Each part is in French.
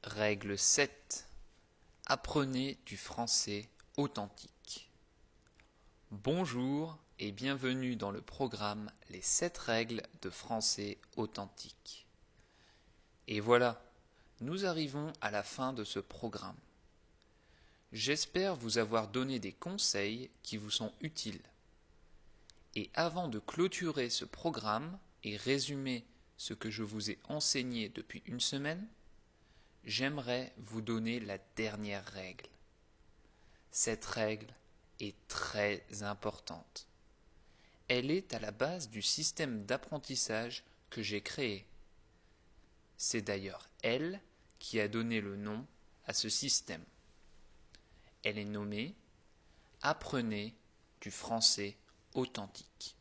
Règle 7. Apprenez du français authentique. Bonjour et bienvenue dans le programme Les 7 règles de français authentique. Et voilà, nous arrivons à la fin de ce programme. J'espère vous avoir donné des conseils qui vous sont utiles. Et avant de clôturer ce programme et résumer ce que je vous ai enseigné depuis une semaine, j'aimerais vous donner la dernière règle. Cette règle est très importante. Elle est à la base du système d'apprentissage que j'ai créé. C'est d'ailleurs elle qui a donné le nom à ce système. Elle est nommée « Apprenez du français authentique ».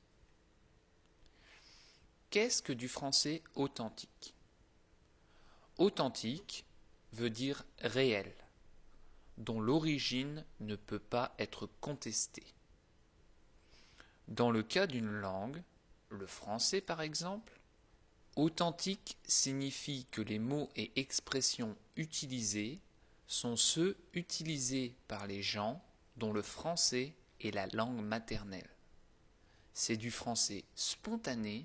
Qu'est-ce que du français authentique ? Authentique veut dire réel, dont l'origine ne peut pas être contestée. Dans le cas d'une langue, le français par exemple, authentique signifie que les mots et expressions utilisés sont ceux utilisés par les gens dont le français est la langue maternelle. C'est du français spontané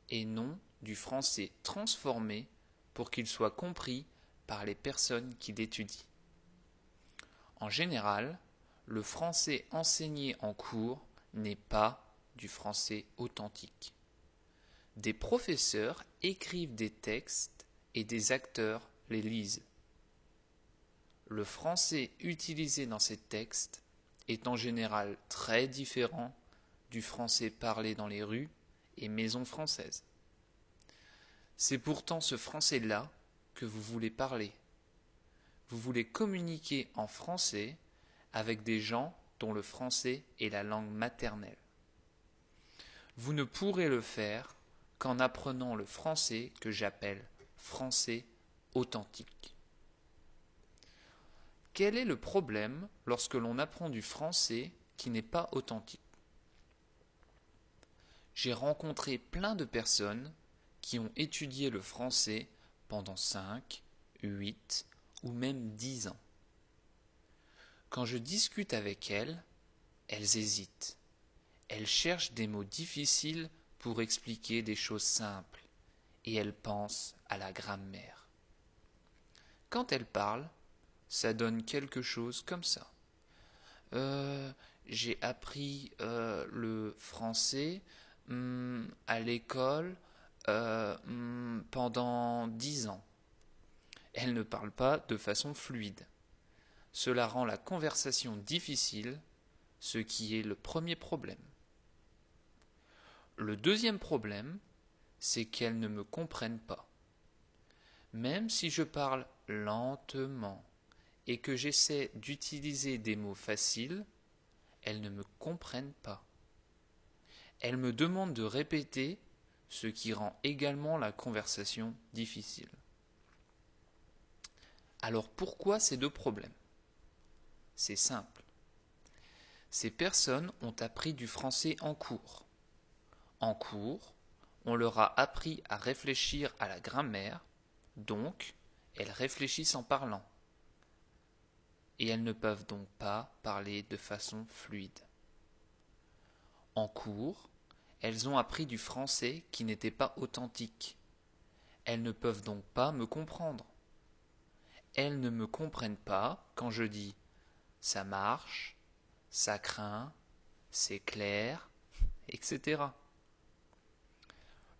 et non du français transformé pour qu'il soit compris par les personnes qui l'étudient. En général, le français enseigné en cours n'est pas du français authentique. Des professeurs écrivent des textes et des acteurs les lisent. Le français utilisé dans ces textes est en général très différent du français parlé dans les rues et maisons françaises. C'est pourtant ce français-là que vous voulez parler. Vous voulez communiquer en français avec des gens dont le français est la langue maternelle. Vous ne pourrez le faire qu'en apprenant le français que j'appelle français authentique. Quel est le problème lorsque l'on apprend du français qui n'est pas authentique ? J'ai rencontré plein de personnes qui ont étudié le français pendant 5, 8 ou même 10 ans. Quand je discute avec elles, elles hésitent. Elles cherchent des mots difficiles pour expliquer des choses simples et elles pensent à la grammaire. Quand elles parlent, ça donne quelque chose comme ça. J'ai appris le français à l'école pendant 10 ans. Elles ne parlent pas de façon fluide. Cela rend la conversation difficile, ce qui est le premier problème. Le deuxième problème, c'est qu'elles ne me comprennent pas. Même si je parle lentement et que j'essaie d'utiliser des mots faciles, elles ne me comprennent pas. Elles me demandent de répéter, ce qui rend également la conversation difficile. Alors pourquoi ces deux problèmes ? C'est simple. Ces personnes ont appris du français en cours. En cours, on leur a appris à réfléchir à la grammaire, donc elles réfléchissent en parlant. Et elles ne peuvent donc pas parler de façon fluide. En cours, elles ont appris du français qui n'était pas authentique. Elles ne peuvent donc pas me comprendre. Elles ne me comprennent pas quand je dis « ça marche »,« ça craint »,« c'est clair », etc.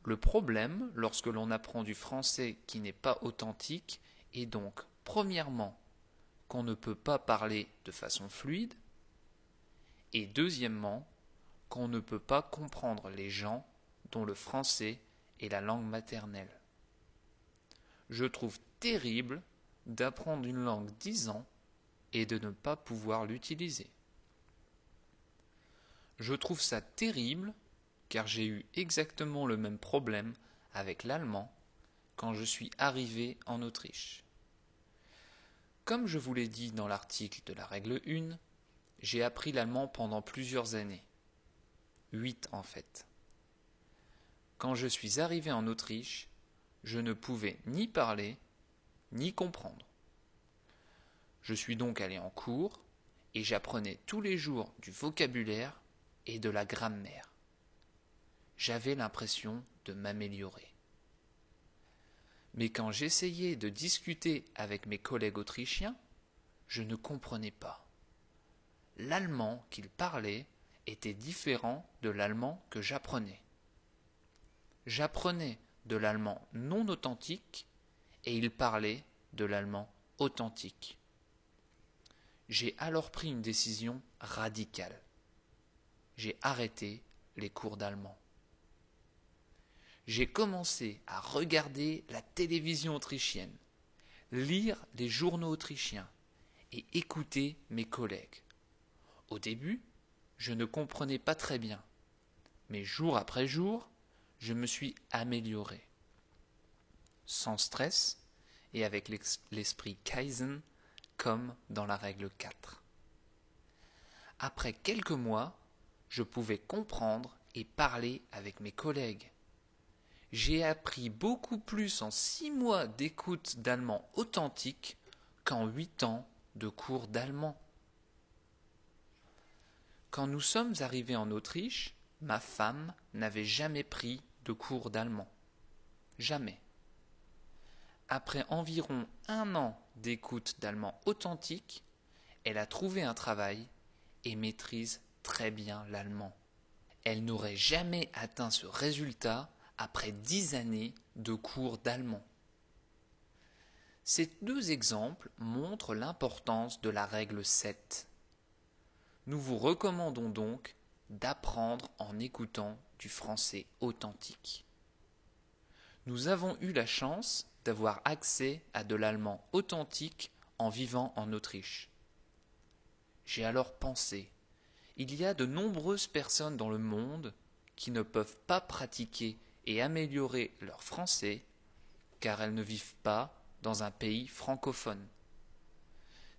Le problème, lorsque l'on apprend du français qui n'est pas authentique, est donc, premièrement, qu'on ne peut pas parler de façon fluide, et deuxièmement, qu'on ne peut pas comprendre les gens dont le français est la langue maternelle. Je trouve terrible d'apprendre une langue 10 ans et de ne pas pouvoir l'utiliser. Je trouve ça terrible car j'ai eu exactement le même problème avec l'allemand quand je suis arrivé en Autriche. Comme je vous l'ai dit dans l'article de la règle 1, j'ai appris l'allemand pendant plusieurs années. 8 en fait. Quand je suis arrivé en Autriche, je ne pouvais ni parler, ni comprendre. Je suis donc allé en cours et j'apprenais tous les jours du vocabulaire et de la grammaire. J'avais l'impression de m'améliorer. Mais quand j'essayais de discuter avec mes collègues autrichiens, je ne comprenais pas. L'allemand qu'ils parlaient était différent de l'allemand que j'apprenais. J'apprenais de l'allemand non authentique et ils parlaient de l'allemand authentique. J'ai alors pris une décision radicale. J'ai arrêté les cours d'allemand. J'ai commencé à regarder la télévision autrichienne, lire les journaux autrichiens et écouter mes collègues. Au début, je ne comprenais pas très bien, mais jour après jour, je me suis amélioré. Sans stress et avec l'esprit Kaizen, comme dans la règle 4. Après quelques mois, je pouvais comprendre et parler avec mes collègues. J'ai appris beaucoup plus en 6 mois d'écoute d'allemand authentique qu'en 8 ans de cours d'allemand. Quand nous sommes arrivés en Autriche, ma femme n'avait jamais pris de cours d'allemand. Jamais. Après environ 1 an d'écoute d'allemand authentique, elle a trouvé un travail et maîtrise très bien l'allemand. Elle n'aurait jamais atteint ce résultat après 10 années de cours d'allemand. Ces 2 exemples montrent l'importance de la règle 7. Nous vous recommandons donc d'apprendre en écoutant du français authentique. Nous avons eu la chance d'avoir accès à de l'allemand authentique en vivant en Autriche. J'ai alors pensé, il y a de nombreuses personnes dans le monde qui ne peuvent pas pratiquer et améliorer leur français car elles ne vivent pas dans un pays francophone.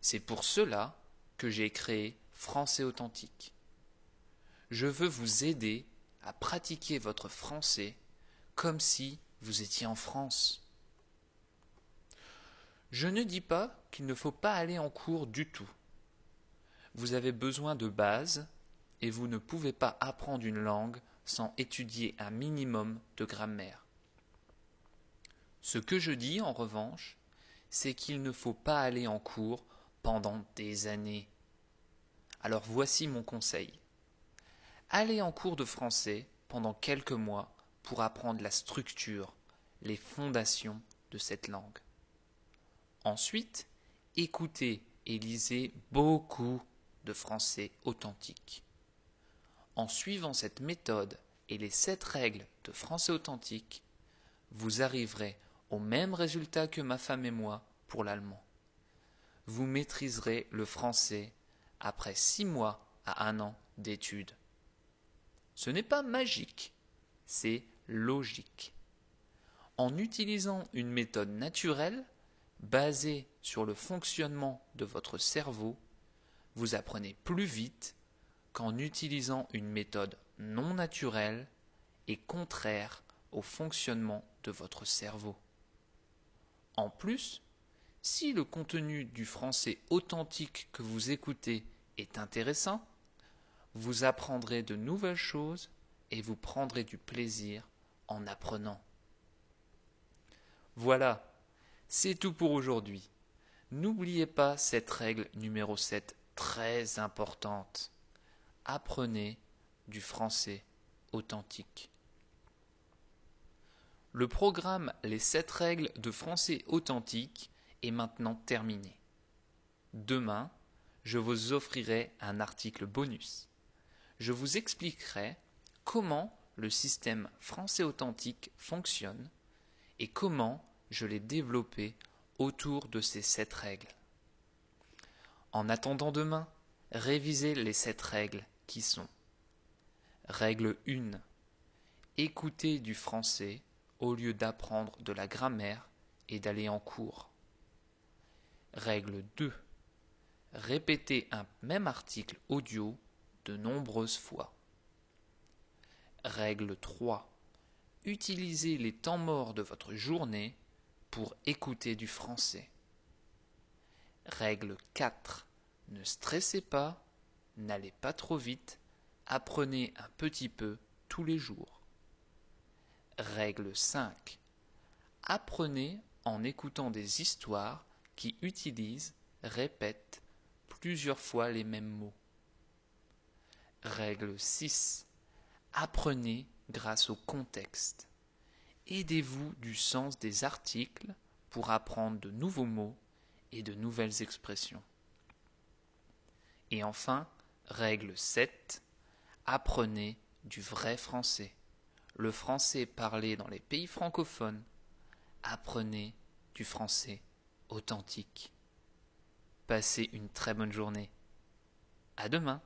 C'est pour cela que j'ai créé Français Authentique. Je veux vous aider à pratiquer votre français comme si vous étiez en France. Je ne dis pas qu'il ne faut pas aller en cours du tout. Vous avez besoin de bases et vous ne pouvez pas apprendre une langue sans étudier un minimum de grammaire. Ce que je dis, en revanche, c'est qu'il ne faut pas aller en cours pendant des années. Alors voici mon conseil. Allez en cours de français pendant quelques mois pour apprendre la structure, les fondations de cette langue. Ensuite, écoutez et lisez beaucoup de français authentique. En suivant cette méthode et les 7 règles de français authentique, vous arriverez au même résultat que ma femme et moi pour l'allemand. Vous maîtriserez le français après 6 mois à 1 an d'études. Ce n'est pas magique, c'est logique. En utilisant une méthode naturelle, basée sur le fonctionnement de votre cerveau, vous apprenez plus vite qu'en utilisant une méthode non naturelle et contraire au fonctionnement de votre cerveau. En plus, si le contenu du français authentique que vous écoutez est intéressant, vous apprendrez de nouvelles choses et vous prendrez du plaisir en apprenant. Voilà, c'est tout pour aujourd'hui. N'oubliez pas cette règle numéro 7, très importante. Apprenez du français authentique. Le programme Les 7 règles de français authentique est maintenant terminé. Demain, je vous offrirai un article bonus. Je vous expliquerai comment le système français authentique fonctionne et comment je l'ai développé autour de ces 7 règles. En attendant demain, révisez les 7 règles qui sont: Règle 1. Écoutez du français au lieu d'apprendre de la grammaire et d'aller en cours. Règle 2. Répétez un même article audio de nombreuses fois. Règle 3. Utilisez les temps morts de votre journée pour écouter du français. Règle 4. Ne stressez pas, n'allez pas trop vite, apprenez un petit peu tous les jours. Règle 5. Apprenez en écoutant des histoires qui utilisent, répètent plusieurs fois les mêmes mots. Règle 6. Apprenez grâce au contexte. Aidez-vous du sens des articles pour apprendre de nouveaux mots et de nouvelles expressions. Et enfin, règle 7. Apprenez du vrai français. Le français parlé dans les pays francophones. Apprenez du français authentique. Passez une très bonne journée. À demain.